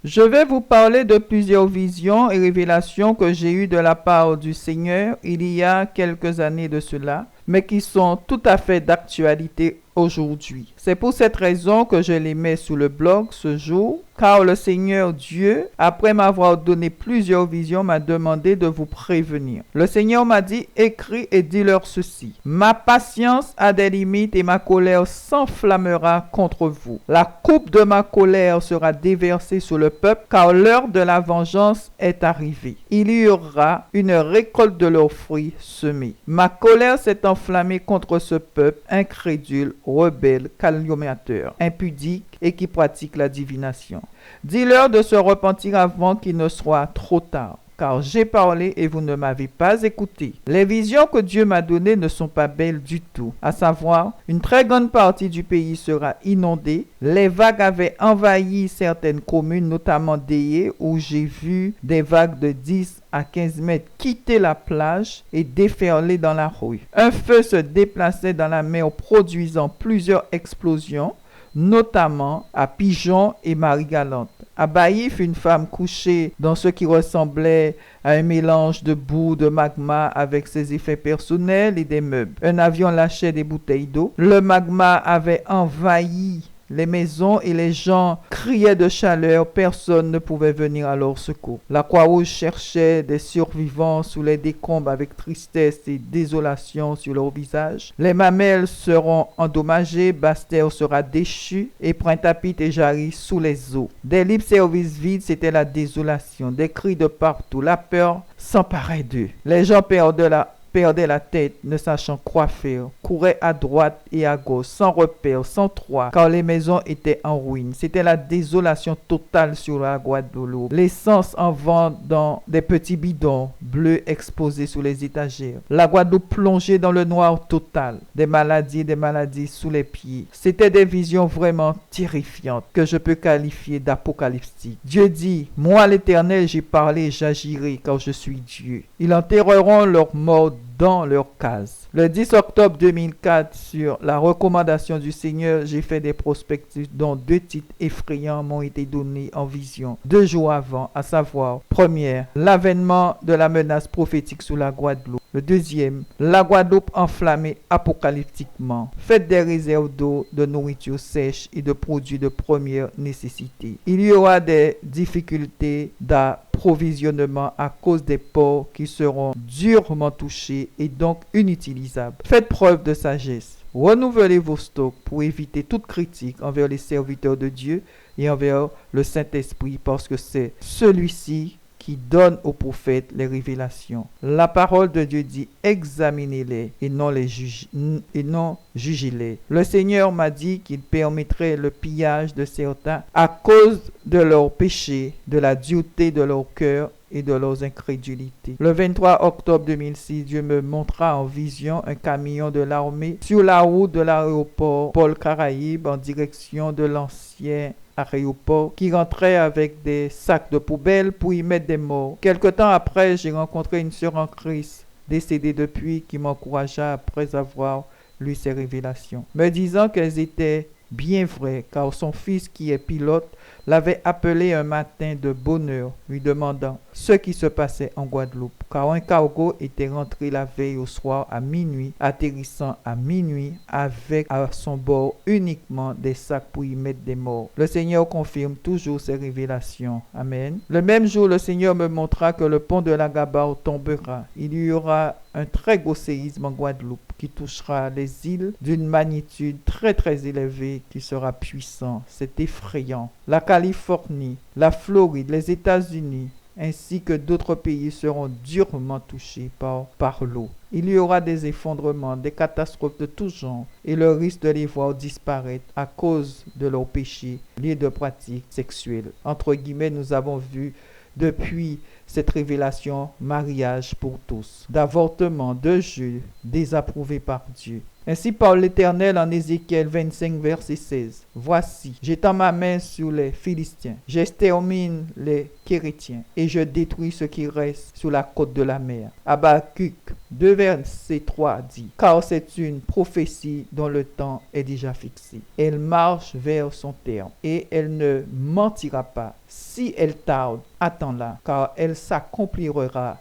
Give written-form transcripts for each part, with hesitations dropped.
Je vais vous parler de plusieurs visions et révélations que j'ai eues de la part du Seigneur il y a quelques années de cela, mais qui sont tout à fait d'actualité aujourd'hui. C'est pour cette raison que je les mets sous le blog ce jour, car le Seigneur Dieu, après m'avoir donné plusieurs visions, m'a demandé de vous prévenir. Le Seigneur m'a dit, écris et dis-leur ceci. Ma patience a des limites et ma colère s'enflammera contre vous. La coupe de ma colère sera déversée sur le peuple, car l'heure de la vengeance est arrivée. Il y aura une récolte de leurs fruits semés. Ma colère s'est enflammée contre ce peuple incrédule, rebelle, calomniateur, impudique et qui pratique la divination. Dis-leur de se repentir avant qu'il ne soit trop tard, car j'ai parlé et vous ne m'avez pas écouté. Les visions que Dieu m'a données ne sont pas belles du tout, à savoir, une très grande partie du pays sera inondée. Les vagues avaient envahi certaines communes, notamment Déé, où j'ai vu des vagues de 10 à 15 mètres quitter la plage et déferler dans la rue. Un feu se déplaçait dans la mer, produisant plusieurs explosions, notamment à Pigeon et Marie-Galante. À Baïf, une femme couchée dans ce qui ressemblait à un mélange de boue, de magma avec ses effets personnels et des meubles. Un avion lâchait des bouteilles d'eau. Le magma avait envahi les maisons et les gens criaient de chaleur. Personne ne pouvait venir à leur secours. La Croix-Rouge cherchait des survivants sous les décombres avec tristesse et désolation sur leur visage. Les mamelles seront endommagées, Basse-Terre sera déchue et Pointe-à-Pitre et Jarry sous les eaux. Des libres-services vides, c'était la désolation. Des cris de partout, la peur s'emparait d'eux. Les gens perdaient la tête, ne sachant quoi faire, couraient à droite et à gauche, sans repère, sans toit, car les maisons étaient en ruine. C'était la désolation totale sur la Guadeloupe. L'essence en vente dans des petits bidons bleus exposés sous les étagères. La Guadeloupe plongée dans le noir total. Des maladies sous les pieds. C'était des visions vraiment terrifiantes que je peux qualifier d'apocalyptiques. Dieu dit, moi l'Éternel, j'ai parlé et j'agirai, car je suis Dieu. Ils enterreront leurs morts dans leur case. Le 10 octobre 2004, sur la recommandation du Seigneur, j'ai fait des prospectus dont 2 titres effrayants m'ont été donnés en vision 2 jours avant, à savoir, première, l'avènement de la menace prophétique sur la Guadeloupe. Le deuxième, la Guadeloupe enflammée apocalyptiquement. Faites des réserves d'eau, de nourriture sèche et de produits de première nécessité. Il y aura des difficultés d'approvisionnement à cause des ports qui seront durement touchés et donc inutilisables. Faites preuve de sagesse. Renouvelez vos stocks pour éviter toute critique envers les serviteurs de Dieu et envers le Saint-Esprit, parce que c'est celui-ci qui donne aux prophètes les révélations. La parole de Dieu dit, examinez-les et non jugez-les. Le Seigneur m'a dit qu'il permettrait le pillage de certains à cause de leurs péchés, de la dureté de leur cœur et de leurs incrédulités. Le 23 octobre 2006, Dieu me montra en vision un camion de l'armée sur la route de l'aéroport Paul Caraïbe en direction de l'ancien aéroport qui rentrait avec des sacs de poubelle pour y mettre des morts. Quelque temps après, j'ai rencontré une sœur en Christ, décédée depuis, qui m'encouragea après avoir lu ces révélations, me disant qu'elles étaient bien vraies, car son fils qui est pilote l'avait appelé un matin de bonne heure, lui demandant ce qui se passait en Guadeloupe, car un cargo était rentré la veille au soir à minuit, atterrissant à minuit avec à son bord uniquement des sacs pour y mettre des morts. Le Seigneur confirme toujours ses révélations. Amen. Le même jour, le Seigneur me montra que le pont de la Gabarre tombera. Il y aura un très gros séisme en Guadeloupe qui touchera les îles d'une magnitude très très élevée, qui sera puissant. C'est effrayant. La Californie, la Floride, les États-Unis, ainsi que d'autres pays seront durement touchés par l'eau. Il y aura des effondrements, des catastrophes de tout genre et le risque de les voir disparaître à cause de leurs péchés liés de pratiques sexuelles. Entre guillemets, nous avons vu depuis cette révélation, mariage pour tous, d'avortement, de jeu désapprouvé par Dieu. Ainsi parle l'Éternel en Ézéchiel 25, verset 16. Voici, j'étends ma main sur les Philistins, j'extermine les Kérétiens et je détruis ce qui reste sur la côte de la mer. Habakkuk 2 verset 3 dit, car c'est une prophétie dont le temps est déjà fixé. Elle marche vers son terme et elle ne mentira pas. Si elle tarde, attends-la, car elle s'accomplira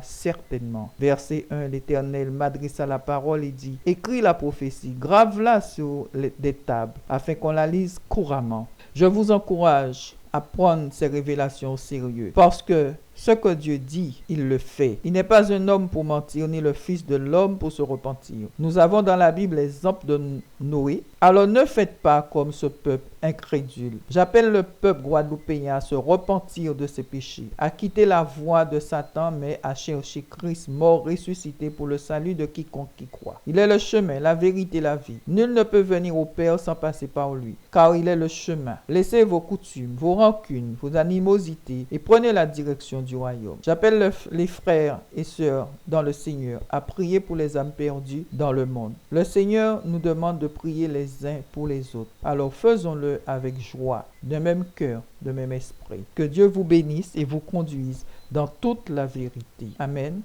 certainement. Verset 1, l'Éternel m'adressa la parole et dit, écris la prophétie, grave-la sur des tables, afin qu'on la lise couramment. Je vous encourage à prendre ces révélations au sérieux, parce que ce que Dieu dit, il le fait. Il n'est pas un homme pour mentir, ni le fils de l'homme pour se repentir. Nous avons dans la Bible l'exemple de Noé. Alors ne faites pas comme ce peuple incrédule. J'appelle le peuple guadeloupéen à se repentir de ses péchés, à quitter la voie de Satan, mais à chercher Christ mort, ressuscité pour le salut de quiconque qui croit. Il est le chemin, la vérité, la vie. Nul ne peut venir au Père sans passer par lui, car il est le chemin. Laissez vos coutumes, vos rancunes, vos animosités et prenez la direction du royaume. J'appelle les frères et sœurs dans le Seigneur à prier pour les âmes perdues dans le monde. Le Seigneur nous demande de prier les uns pour les autres. Alors faisons-le avec joie, d'un même cœur, de même esprit. Que Dieu vous bénisse et vous conduise dans toute la vérité. Amen.